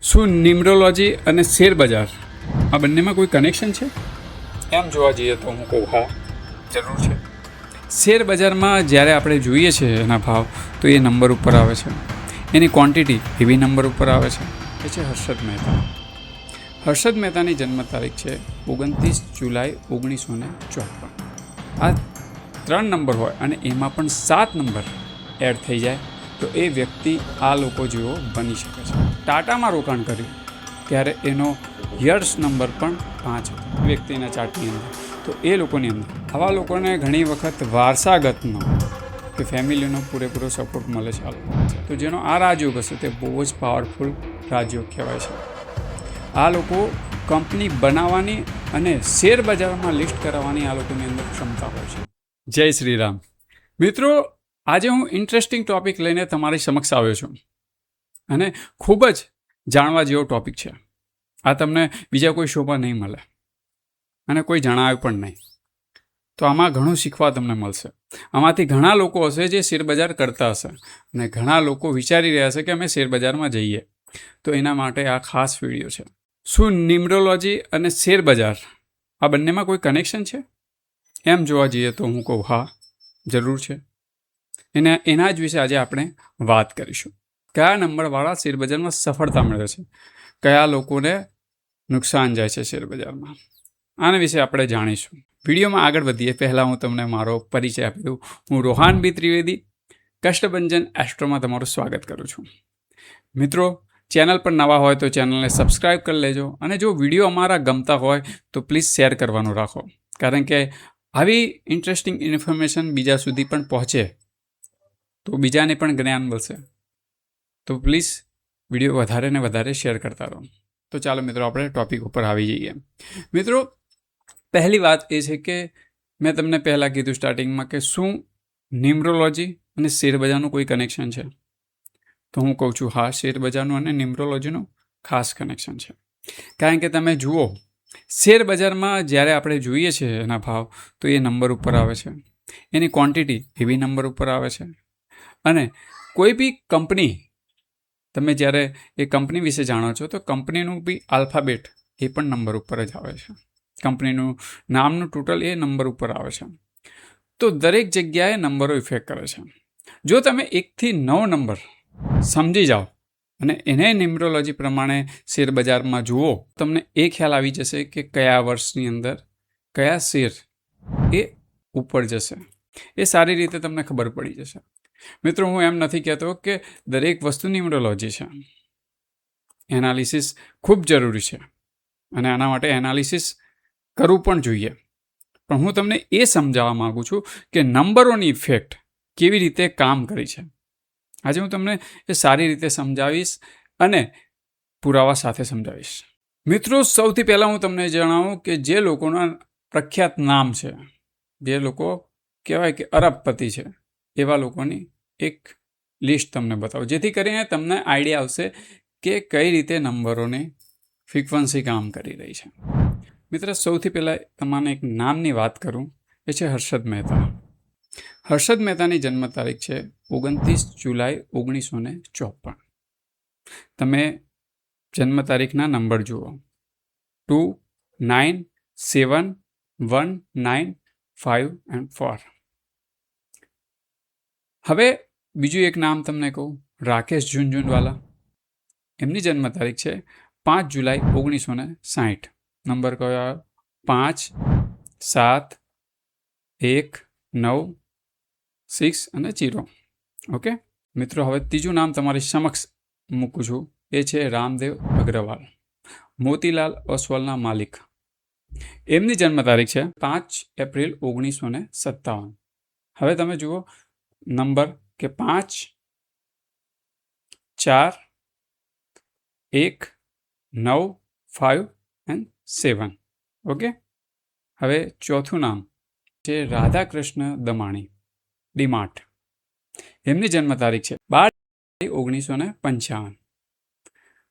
શું ન્યુમરોલોજી અને શેર બજાર આ બંનેમાં કોઈ કનેક્શન છે? એમ જોવા જઈએ તો હું કહું હા, જરૂર છે. શેર બજારમાં જ્યારે આપણે જોઈએ છીએ એના ભાવ તો એ નંબર ઉપર આવે છે, એની ક્વોન્ટિટી એવી નંબર ઉપર આવે છે. એ છે હર્ષદ મહેતા. હર્ષદ મહેતાની જન્મ તારીખ છે 29 જુલાઈ 1954. આ 3 નંબર હોય અને એમાં પણ 7 નંબર એડ થઈ જાય તો એ વ્યક્તિ આ લોકો જેવો બની શકે છે. ટાટામાં રોકાણ કર્યું ત્યારે એનો યર્સ નંબર પણ 5 હતો વ્યક્તિના ચાર્ટની અંદર. તો એ લોકોની અંદર આવા લોકોને ઘણી વખત વારસાગતનો કે ફેમિલીનો પૂરેપૂરો સપોર્ટ મળે છે. તો જેનો આ રાજયોગ હશે તે બહુ જ પાવરફુલ રાજયોગ કહેવાય છે. આ લોકો કંપની બનાવવાની અને શેર બજારમાં લિસ્ટ કરાવવાની આ લોકોની અંદર ક્ષમતા હોય છે. જય શ્રી રામ મિત્રો, આજે હું ઇન્ટરેસ્ટિંગ ટોપિક લઈને તમારી સમક્ષ આવ્યો છું અને ખૂબ જ જાણવા જેવો ટોપિક છે. આ તમને બીજા કોઈ શોમાં નહીં મળે અને કોઈ જણાવે પણ નહીં. તો આમાં ઘણું શીખવા તમને મળશે. આમાંથી ઘણા લોકો હશે જે શેરબજાર કરતા હશે અને ઘણા લોકો વિચારી રહ્યા હશે કે અમે શેરબજારમાં જઈએ. તો એના માટે આ ખાસ વિડીયો છે. શું ન્યુમરોલોજી અને શેરબજાર આ બંનેમાં કોઈ કનેક્શન છે? એમ જોવા જઈએ તો હું કહું હા, જરૂર છે. એના જ વિશે આજે આપણે વાત કરીશું. કયા નંબરવાળા શેરબજારમાં સફળતા મેળવે છે, કયા લોકોને નુકસાન જાય છે શેરબજારમાં, આના વિશે આપણે જાણીશું. વિડીયોમાં આગળ વધીએ પહેલાં હું તમને મારો પરિચય આપી દઉં. હું રોહાન બી ત્રિવેદી કષ્ટભંજન એસ્ટ્રોમાં તમારું સ્વાગત કરું છું. મિત્રો, ચેનલ પર નવા હોય તો ચેનલને સબસ્ક્રાઈબ કરી લેજો અને જો વિડીયો અમારા ગમતા હોય તો પ્લીઝ શેર કરવાનું રાખો, કારણ કે આવી ઇન્ટરેસ્ટિંગ ઇન્ફોર્મેશન બીજા સુધી પણ પહોંચે તો બીજાને પણ જ્ઞાન મળશે. તો પ્લીઝ વિડીયો વધારે ને વધારે શેર કરતા રહો. તો ચાલો મિત્રો, આપણે ટોપિક ઉપર આવી જઈએ. મિત્રો, પહેલી વાત એ છે કે મેં તમને પહેલાં કીધું સ્ટાર્ટિંગમાં કે શું ન્યુમરોલોજી અને શેરબજારનું કોઈ કનેક્શન છે? તો હું કહું છું હા, શેરબજારનું અને ન્યુમરોલોજીનું ખાસ કનેક્શન છે. કારણ કે તમે જુઓ, શેરબજારમાં જ્યારે આપણે જોઈએ છીએ એના ભાવ તો એ નંબર ઉપર આવે છે, એની ક્વોન્ટિટી એવી નંબર ઉપર આવે છે. અને કોઈ બી કંપની, તમે જ્યારે એ કંપની વિશે જાણો છો તો કંપનીનું બી આલ્ફાબેટ એ પણ નંબર ઉપર જ આવે છે. કંપનીનું નામનું ટોટલ એ નંબર ઉપર આવે છે. તો દરેક જગ્યાએ નંબરો ઇફેક્ટ કરે છે. જો તમે 1 થી 9 નંબર સમજી જાઓ અને એને ન્યુમરોલોજી પ્રમાણે શેરબજારમાં જુઓ, તમને એ ખ્યાલ આવી જશે કે કયા વર્ષની અંદર કયા શેર એ ઉપર જશે. એ સારી રીતે તમને ખબર પડી જશે. મિત્રો, હું એમ નથી કહેતો કે દરેક વસ્તુ ન્યુમરોલોજી છે. એનાલિસિસ ખૂબ જરૂરી છે અને આના માટે એનાલિસિસ કરવું પણ જોઈએ. પણ હું તમને એ સમજાવવા માગું છું કે નંબરોની ઇફેક્ટ કેવી રીતે કામ કરી છે. આજે હું તમને એ સારી રીતે સમજાવીશ અને પુરાવા સાથે સમજાવીશ. મિત્રો, સૌથી પહેલાં હું તમને જણાવું કે જે લોકોના પ્રખ્યાત નામ છે, જે લોકો કહેવાય કે અરબપતિ છે, એવા લોકોની એક લિસ્ટ તમને બતાવું, જેથી કરીને તમને આઈડિયા આવશે કે કઈ રીતે નંબરોની ફ્રીક્વન્સી કામ કરી રહી છે. મિત્ર, સૌથી પહેલાં તમારે એક નામની વાત કરું, એ છે હર્ષદ મહેતા. હર્ષદ મહેતાની જન્મ તારીખ છે 29 જુલાઈ 1954. તમે જન્મ તારીખના નંબર જુઓ, 2, 9, 7, 1, 9, 5 and 4. હવે બીજું એક નામ તમને કહું, રાકેશ ઝુનઝુનવાલા. એમની જન્મ તારીખ છે 5 જુલાઈ 1960. નંબર કયો? 5, 7, 1, 9, 6 અને 0. ઓકે મિત્રો, હવે ત્રીજું નામ તમારી સમક્ષ મૂકું છું, એ છે રામદેવ અગ્રવાલ, મોતીલાલ ઓસ્વાલના માલિક. એમની જન્મ તારીખ છે 5 એપ્રિલ 1957. હવે તમે જુઓ નંબર કે 5, 4, 1, 9, 5 and 7. ઓકે, હવે ચોથું નામ છે રાધાકૃષ્ણ દમાણી, ડીમાર્ટ. એમની જન્મ તારીખ છે 12 1955.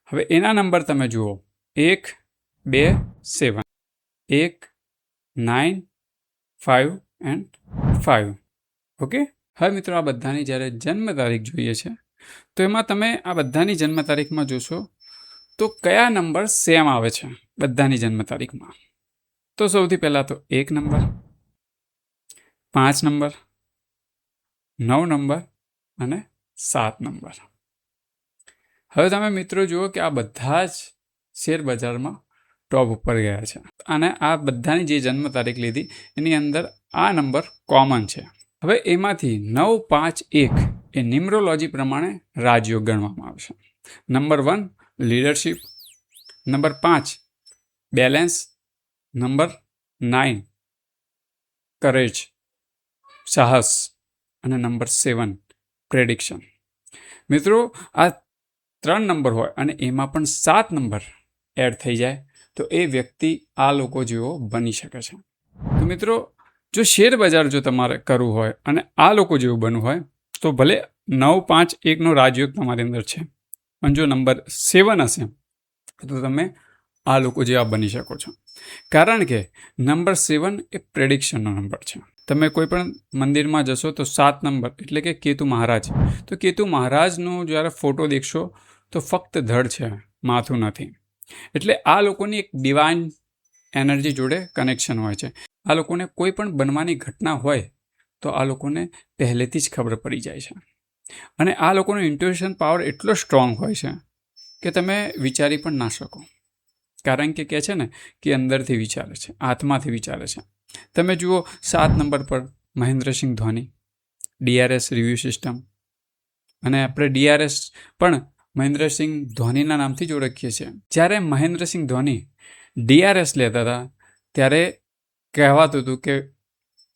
હવે એના નંબર તમે જુઓ, 1, 2, 7, 1, 9, 5 and 5. ઓકે, હવે મિત્રો, આ બધાની જ્યારે જન્મ તારીખ જોઈએ છે તો એમાં તમે આ બધાની જન્મ તારીખમાં જોશો તો કયા નંબર સેમ આવે છે બધાની જન્મ તારીખમાં? તો સૌથી પહેલાં તો 1 નંબર, 5 નંબર, 9 નંબર અને 7 નંબર. હવે તમે મિત્રો જુઓ કે આ બધા જ શેર બજારમાં ટોપ ઉપર ગયા છે અને આ બધાની જે જન્મ તારીખ લીધી એની અંદર આ નંબર કોમન છે. હવે એમાંથી 9, 5, 1 એ ન્યુમરોલોજી પ્રમાણે રાજયોગ ગણવામાં આવશે. Number 1 leadership, number 5 balance, number 9 courage સાહસ અને નંબર 7 પ્રેડિક્શન. મિત્રો આ 3 નંબર હોય અને એમાં પણ 7 નંબર એડ થઈ જાય તો એ વ્યક્તિ આ લોકો જેવો બની શકે છે. તો મિત્રો જો શેર બજાર જો તમારે કરવું હોય અને આ લોકો જેવું બનવું હોય તો ભલે 9, 5, 1નો રાજયોગ તમારી અંદર છે, પણ જો નંબર 7 હશે તો તમે આ લોકો જેવા બની શકો છો. કારણ કે નંબર 7 એ પ્રેડિક્શનનો નંબર છે. તમે કોઈ પણ મંદિરમાં જશો તો 7 નંબર એટલે કે કેતુ મહારાજ, તો કેતુ મહારાજનો જ્યારે ફોટો દેખશો તો ફક્ત ધડ છે, માથું નથી. એટલે આ લોકોની એક ડિવાઇન એનર્જી જોડે કનેક્શન હોય છે. આ લોકોને કોઈ પણ બનવાની ઘટના હોય તો આ લોકોને પહેલેથી જ ખબર પડી જાય છે અને આ લોકોનો ઇન્ટ્યુઇશન પાવર એટલો સ્ટ્રોંગ હોય છે કે તમે વિચારી પણ ના શકો. કારણ કે કહે છે ને કે અંદરથી વિચારે છે, આત્માથી વિચારે છે. તમે જુઓ 7 નંબર પર Mahendra Singh Dhoni, DRS review system, અને આપણે DRS પણ મહેન્દ્રસિંહ ધોનીના નામથી જ ઓળખીએ છીએ. જ્યારે મહેન્દ્રસિંહ ધોની DRS લેતા હતા ત્યારે કહેવાતું હતું કે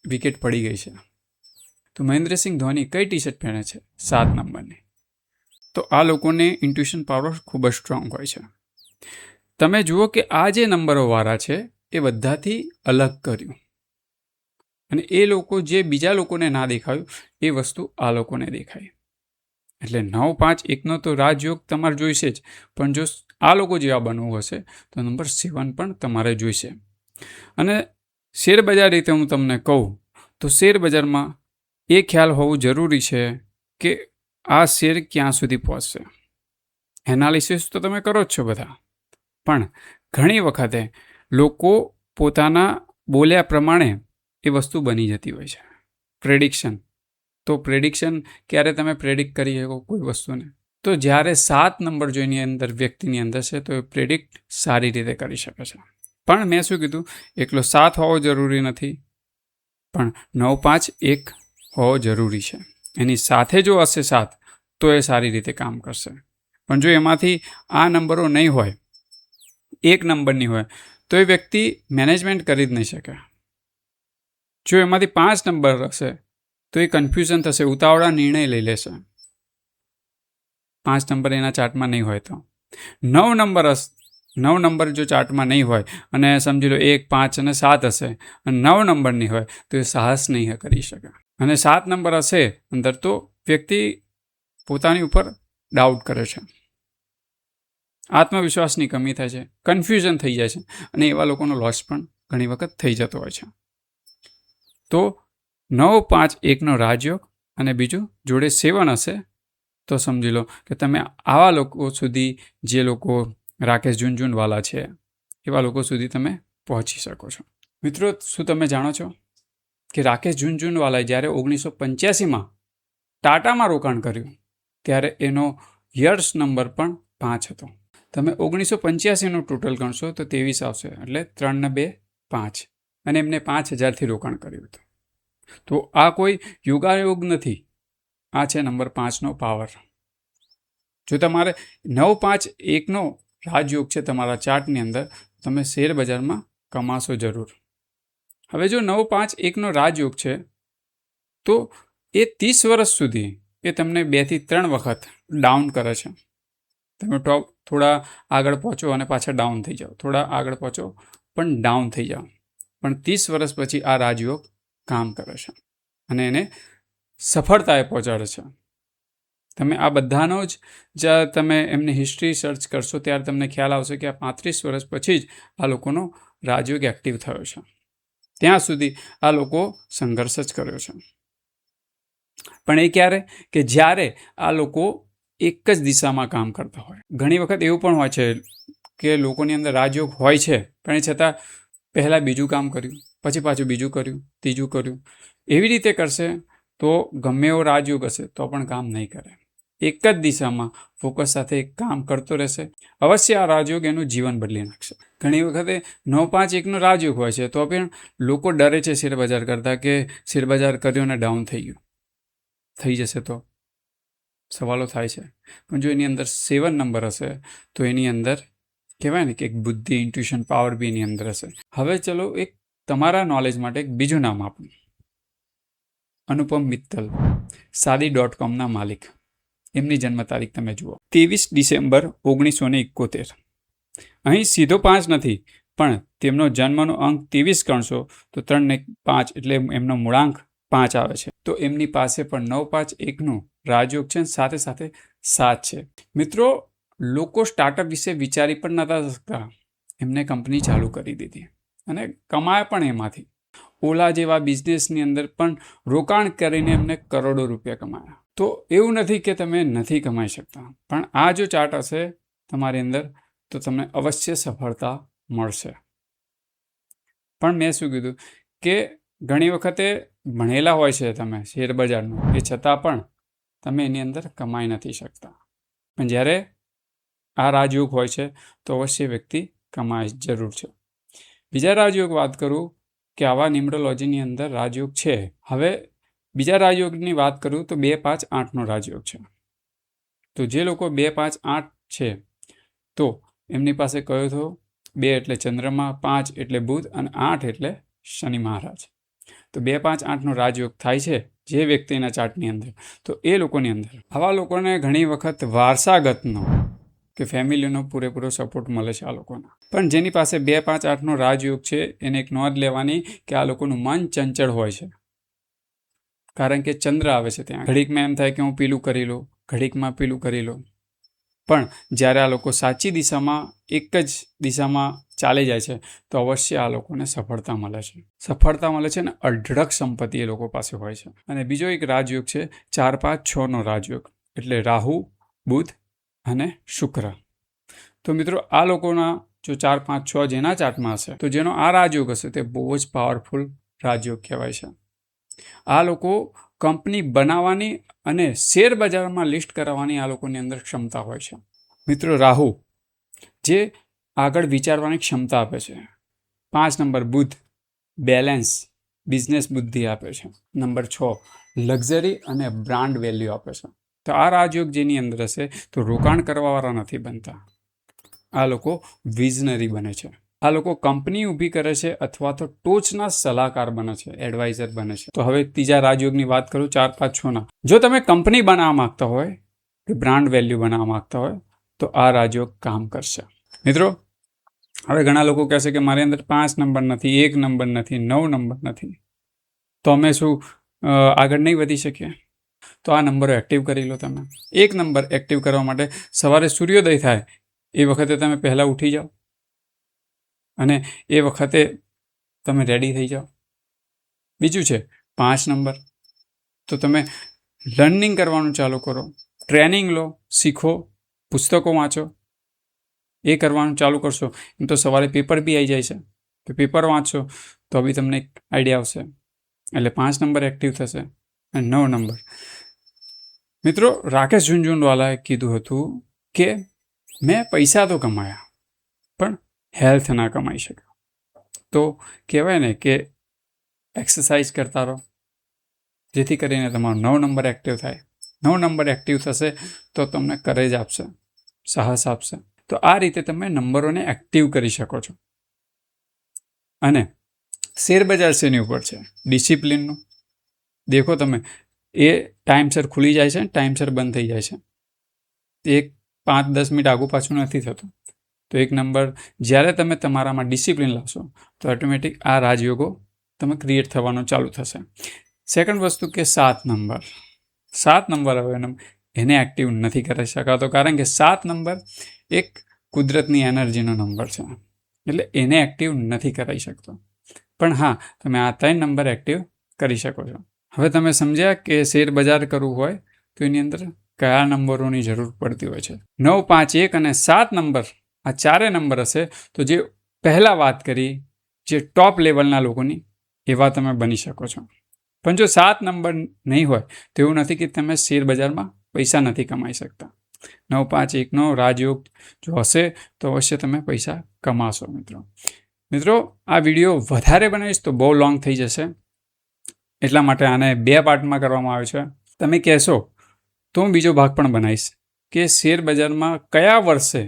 વિકેટ પડી ગઈ છે. તો મહેન્દ્રસિંહ ધોની કઈ ટી-શર્ટ પહેરે છે? 7 નંબરની. તો આ લોકોને ઇન્ટ્યુઇશન પાવર ખૂબ જ સ્ટ્રોંગ હોય છે. તમે જુઓ કે આ જે નંબરોવાળા છે એ બધાથી અલગ કર્યું અને એ લોકો જે બીજા લોકોને ના દેખાયું એ વસ્તુ આ લોકોને દેખાય. એટલે 9, 5, 1નો તો રાજયોગ તમારે જોઈશે જ, પણ જો આ લોકો જેવા બનવું હશે તો નંબર 7 પણ તમારે જોઈશે. અને શેરબજાર રીતે હું તમને કહું તો શેરબજારમાં એ ખ્યાલ હોવું જરૂરી છે કે આ શેર ક્યાં સુધી પહોંચશે. એનાલિસિસ તો તમે કરો જ છો બધા, પણ ઘણી વખતે લોકો પોતાના બોલ્યા પ્રમાણે એ વસ્તુ બની જતી હોય છે. પ્રેડિક્શન, તો પ્રેડિક્શન ક્યારે તમે પ્રેડિક્ટ કરી શકો કોઈ વસ્તુને? તો જ્યારે 7 નંબર જો એની અંદર વ્યક્તિની અંદર છે તો એ પ્રેડિક્ટ સારી રીતે કરી શકે છે. પણ મેં શું કીધું, એકલો 7 હોવો જરૂરી નથી, પણ 9, 5, 1 હોવો જરૂરી છે. એની સાથે જો હશે 7 તો એ સારી રીતે કામ કરશે. પણ જો એમાંથી આ નંબરો નહીં હોય, 1 નંબરની હોય, તો એ વ્યક્તિ મેનેજમેન્ટ કરી જ નહીં શકે. જો એમાંથી 5 નંબર હશે તો એ કન્ફ્યુઝન થશે, ઉતાવળા નિર્ણય લઈ લેશે. 5 નંબર એના ચાર્ટમાં નહીં હોય તો 9 નંબર જો ચાર્ટમાં નહીં હોય અને સમજી લો 1, 5 અને 7 હશે અને 9 નંબરની હોય તો એ સાહસ નહીં કરી શકે. અને 7 નંબર હશે અંદર તો વ્યક્તિ પોતાની ઉપર ડાઉટ કરે છે, આત્મવિશ્વાસની કમી થાય છે, કન્ફ્યુઝન થઈ જાય છે અને એવા લોકોનો લોસ પણ ઘણી વખત થઈ જતો હોય છે. તો 9, 5, 1નો રાજયોગ અને બીજું જોડે 7 હશે તો સમજી લો કે તમે આવા લોકો સુધી, જે લોકો રાકેશ ઝુનઝુનવાલા છે એવા લોકો સુધી તમે પહોંચી શકો છો. મિત્રો, શું તમે જાણો છો કે રાકેશ ઝુનઝુનવાલાએ જ્યારે 1985માં ટાટામાં રોકાણ કર્યું ત્યારે એનો યર્સ નંબર પણ 5 હતો. તમે 1985નું ટોટલ ગણશો તો 23 આવશે, એટલે 3 ને 2 5, અને એમને 5000થી રોકાણ કર્યું હતું. તો આ કોઈ યોગાયોગ નથી, આ છે નંબર 5નો પાવર. જો તમારે 9, 5, 1નો રાજયોગ છે તમારા ચાર્ટની અંદર, તમે શેર બજારમાં કમાશો જરૂર. હવે જો 9, 5, 1નો રાજયોગ છે તો એ 30 વર્ષ સુધી એ તમને 2 થી 3 વખત ડાઉન કરે છે. તમે ટોપ થોડા આગળ પહોંચો અને પાછા ડાઉન થઈ જાઓ, થોડા આગળ પહોંચો પણ ડાઉન થઈ જાઓ, પણ 30 વર્ષ પછી આ રાજયોગ કામ કરે છે અને એને સફળતાએ પહોંચાડે છે. તમે આ બધાનો જ જ્યારે તમે એમની હિસ્ટ્રી સર્ચ કરશો ત્યારે તમને ખ્યાલ આવશે કે આ 35 વર્ષ પછી જ આ લોકોનો રાજયોગ એક્ટિવ થયો છે. ત્યાં સુધી આ લોકો સંઘર્ષ જ કર્યો છે. પણ એ ક્યારે? કે જ્યારે આ લોકો એક જ દિશામાં કામ કરતા હોય. ઘણી વખત એવું પણ હોય છે કે લોકોની અંદર રાજયોગ હોય છે, પણ એ છતાં પહેલાં બીજું કામ કર્યું, પછી પાછું બીજું કર્યું, ત્રીજું કર્યું. એવી રીતે કરશે તો ગમે એવો રાજયોગ હશે તો પણ કામ નહીં કરે. એક જ દિશામાં ફોકસ સાથે કામ કરતો રહેશે. અવશ્ય આ રાજયોગ એનું જીવન બદલી નાખશે. ઘણી વખતે 9-5-1નો રાજયોગ હોય છે તો પણ લોકો ડરે છે શેરબજાર કરતાં કે શેરબજાર કર્યું અને ડાઉન થઈ ગયું, થઈ જશે તો સવાલો થાય છે. પણ જો એની અંદર 7 નંબર હશે તો એની અંદર કહેવાય ને કે એક બુદ્ધિ, ઇન્ટ્યુશન, પાવર બી એની અંદર હશે. હવે ચલો એક તમારા નોલેજ માટે એક બીજું નામ આપું. અનુપમ મિત્તલ, શાદી.comના માલિક. એમની જન્મ તારીખ તમે જુઓ 23 ડિસેમ્બર 1971. અહીં સીધો 5 નથી, પણ તેમનો જન્મનો અંક 23 ગણશો તો 3 ને 5 એટલે એમનો મૂળાંક 5 આવે છે. તો એમની પાસે પણ 9-5-1નું રાજયોગ છે, સાથે સાથે 7 છે. મિત્રો, લોકો સ્ટાર્ટઅપ વિશે વિચારી પણ નતા શકતા, એમને કંપની ચાલુ કરી દીધી અને કમાયા પણ એમાંથી. ઓલા જેવા બિઝનેસની અંદર પણ રોકાણ કરીને એમને કરોડો રૂપિયા કમાયા. તો એવું નથી કે તમે નથી કમાઈ શકતા, પણ આ જો ચાર્ટ હશે તમારી અંદર તો તમને અવશ્ય સફળતા મળશે. પણ મેં શું કીધું કે ઘણી વખતે ભણેલા હોય છે તમે શેરબજારનું, એ છતાં પણ તમે એની અંદર કમાઈ નથી શકતા. પણ જ્યારે આ રાજયોગ હોય છે તો અવશ્ય વ્યક્તિ કમાય જરૂર છે. બીજા રાજયોગ વાત કરું કે આવા ન્યુમરોલોજીની અંદર રાજયોગ છે. હવે બીજા રાજયોગની વાત કરું તો 2-5-8નો રાજયોગ છે. તો જે લોકો 2-5-8 છે તો એમની પાસે કયો થયો? 2 એટલે ચંદ્રમા, 5 એટલે બુધ અને 8 એટલે શનિ મહારાજ. તો 2-5-8નો રાજયોગ થાય છે જે વ્યક્તિના ચાર્ટની અંદર, તો એ લોકોની અંદર આવા લોકોને ઘણી વખત વારસાગતનો કે ફેમિલીનો પૂરેપૂરો સપોર્ટ મળે છે આ લોકોના. પણ જેની પાસે 2-5-8નો રાજયોગ છે એને એક નોંધ લેવાની કે આ લોકોનું મન ચંચળ હોય છે, કારણ કે ચંદ્ર આવે છે ત્યાં. ઘડીકમાં એમ થાય કે હું પેલું કરી લઉં, ઘડીકમાં પેલું કરી લઉં. પણ જ્યારે આ લોકો સાચી દિશામાં એક જ દિશામાં ચાલી જાય છે તો અવશ્ય આ લોકોને સફળતા મળે છે. સફળતા મળે છે ને અઢળક સંપત્તિ એ લોકો પાસે હોય છે. અને બીજો એક રાજયોગ છે 4-5-6નો રાજયોગ, એટલે રાહુ, બુધ અને શુક્ર. તો મિત્રો આ લોકોના જો 4-5-6 જેના ચાર્ટમાં હશે તો જેનો આ રાજયોગ હશે તે બહુ જ પાવરફુલ રાજયોગ કહેવાય છે. આ લોકો કંપની બનાવવાની અને શેર બજારમાં લિસ્ટ કરાવવાની આ લોકોની અંદર ક્ષમતા હોય છે. મિત્રો, રાહુ જે આગળ વિચારવાની ક્ષમતા આપે છે. 5 નંબર બુધ, બેલેન્સ, બિઝનેસ બુદ્ધિ આપે છે. નંબર 6 લક્ઝરી અને બ્રાન્ડ વેલ્યુ આપે છે. તો આ રાજયોગ જેની અંદર હશે તો રોકાણ કરવાવાળા નથી બનતા, આ લોકો વિઝનરી બને છે. આ લોકો કંપની ઊભી કરે છે અથવા તો ટોચના સલાહકાર બને છે, એડવાઇઝર બને છે. તો હવે ત્રીજા રાજયોગની વાત કરું 4-5-6ના. જો તમે કંપની બનાવવા માંગતા હોય કે બ્રાન્ડ વેલ્યુ બનાવવા માંગતા હોય તો આ રાજયોગ કામ કરશે. મિત્રો, હવે ઘણા લોકો કહેશે કે મારી અંદર 5 નંબર નથી, 1 નંબર નથી, 9 નંબર નથી, તો અમે શું આગળ નહીં વધી શકીએ? તો આ નંબરો એક્ટિવ કરી લો તમે. 1 નંબર એક્ટિવ કરવા માટે સવારે સૂર્યોદય થાય એ વખતે તમે પહેલાં ઉઠી જાઓ અને એ વખતે તમે રેડી થઈ જાઓ. બીજું છે 5 નંબર, તો તમે લર્નિંગ કરવાનું ચાલુ કરો, ટ્રેનિંગ લો, શીખો, પુસ્તકો વાંચો. એ કરવાનું ચાલુ કરશો એમ તો સવારે પેપર બી આવી જાય છે, તો પેપર વાંચશો તો બી તમને એક આઈડિયા આવશે. એટલે 5 નંબર એક્ટિવ થશે. અને 9 નંબર, મિત્રો, રાકેશ ઝુનઝુનવાલાએ કીધું હતું કે મેં પૈસા તો કમાયા પણ હેલ્થ ના કમાઈ શક્યો. તો કહેવાય ને કે એક્સરસાઇઝ કરતા રહો જેથી કરીને તમારો 9 નંબર એક્ટિવ થાય. 9 નંબર એક્ટિવ થશે તો તમને કરેજ આપશે, સાહસ આપશે. તો આ રીતે તમે નંબરોને એક્ટિવ કરી શકો છો. અને શેરબજાર શેની ઉપર છે? ડિસિપ્લિનનું. દેખો તમે, એ ટાઈમસર ખુલી જાય છે, ટાઈમસર બંધ થઈ જાય છે. એક 5-10 મિનિટ આગું પાછું નથી થતું. તો એક નંબર જ્યારે તમે તમારામાં ડિસિપ્લિન લાવશો તો ઓટોમેટિક આ રાજયોગો તમે ક્રિએટ થવાનું ચાલુ થશે. સેકન્ડ વસ્તુ કે 7 નંબર. 7 નંબર હવે એને એક્ટિવ નથી કરી શકાતો, કારણ કે 7 નંબર એક કુદરતની એનર્જીનો નંબર છે, એટલે એને એક્ટિવ નથી કરાવી શકતો. પણ હા, તમે આ 3 નંબર એક્ટિવ કરી શકો છો. હવે તમે સમજ્યા કે શેર બજાર કરવું હોય તો એની અંદર કયા નંબરોની જરૂર પડતી હોય છે. 9, 5, 1 અને 7 નંબર, આ ચારે નંબર હશે તો જે પહેલાં વાત કરી જે ટોપ લેવલના લોકોની, એવા તમે બની શકો છો. પણ જો 7 નંબર નહીં હોય તો એવું નથી કે તમે શેર બજારમાં પૈસા નથી કમાઈ શકતા. 9, 5, 1નો રાજયોગ જો હશે તો અવશ્ય તમે પૈસા કમાશો. મિત્રો આ વિડીયો વધારે બનાવીશ તો બહુ લોંગ થઈ જશે, એટલા માટે આને 2 પાર્ટમાં કરવામાં આવ્યો છે. તમે કહેશો તો હું બીજો ભાગ પણ બનાવીશ કે શેર બજારમાં કયા વર્ષે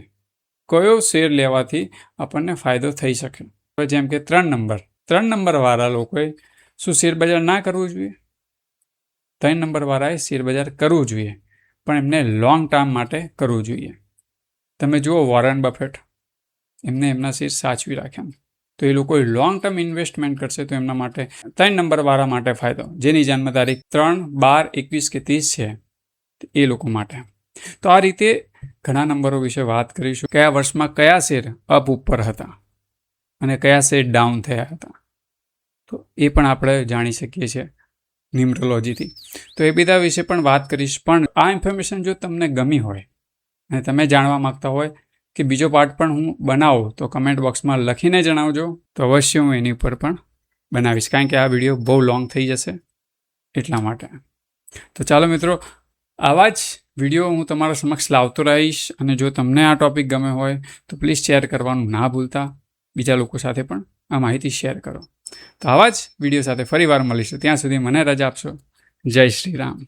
કયો શેર લેવાથી આપણને ફાયદો થઈ શકે. જેમ કે 3 નંબરવાળા લોકોએ શું શેર બજાર ના કરવું જોઈએ? 3 નંબરવાળાએ શેર બજાર કરવું જોઈએ, પણ એમને લોંગ ટર્મ માટે કરવું જોઈએ. તમે જુઓ વોરન બફેટ, એમને એમના શેર સાચવી રાખ્યા, તો એ લોકોએ લોંગ ટર્મ ઇન્વેસ્ટમેન્ટ કરશે તો એમના માટે 3 નંબરવાળા માટે ફાયદો, જેની જન્મ તારીખ 3, 12, 21 કે 30 છે, એ લોકો માટે. તો આ રીતે ઘણા નંબરો વિશે વાત કરીશું. કયા વર્ષમાં કયા શેર અપ ઉપર હતા અને કયા શેર ડાઉન થયા હતા, તો એ પણ આપણે જાણી શકીએ છીએ ન્યુમરોલોજીથી. તો એ બધા વિશે પણ વાત કરીશ. પણ આ ઇન્ફોર્મેશન જો તમને ગમી હોય અને તમે જાણવા માગતા હોય કે બીજો પાર્ટ પણ હું બનાવું તો કમેન્ટ બોક્સમાં લખીને જણાવજો, તો અવશ્ય હું એની ઉપર પણ બનાવીશ, કારણ કે આ વિડીયો બહુ લોંગ થઈ જશે એટલા માટે. તો ચાલો મિત્રો, આવા જ વિડીયો હું તમારા સમક્ષ લાવતો રહીશ. અને જો તમને આ ટૉપિક ગમે હોય તો પ્લીઝ શેર કરવાનું ના ભૂલતા, બીજા લોકો સાથે પણ આ માહિતી શેર કરો. તો આવા જ વિડીયો સાથે ફરી વાર મળીશું. ત્યાં સુધી મને રજા આપશો. જય શ્રી રામ.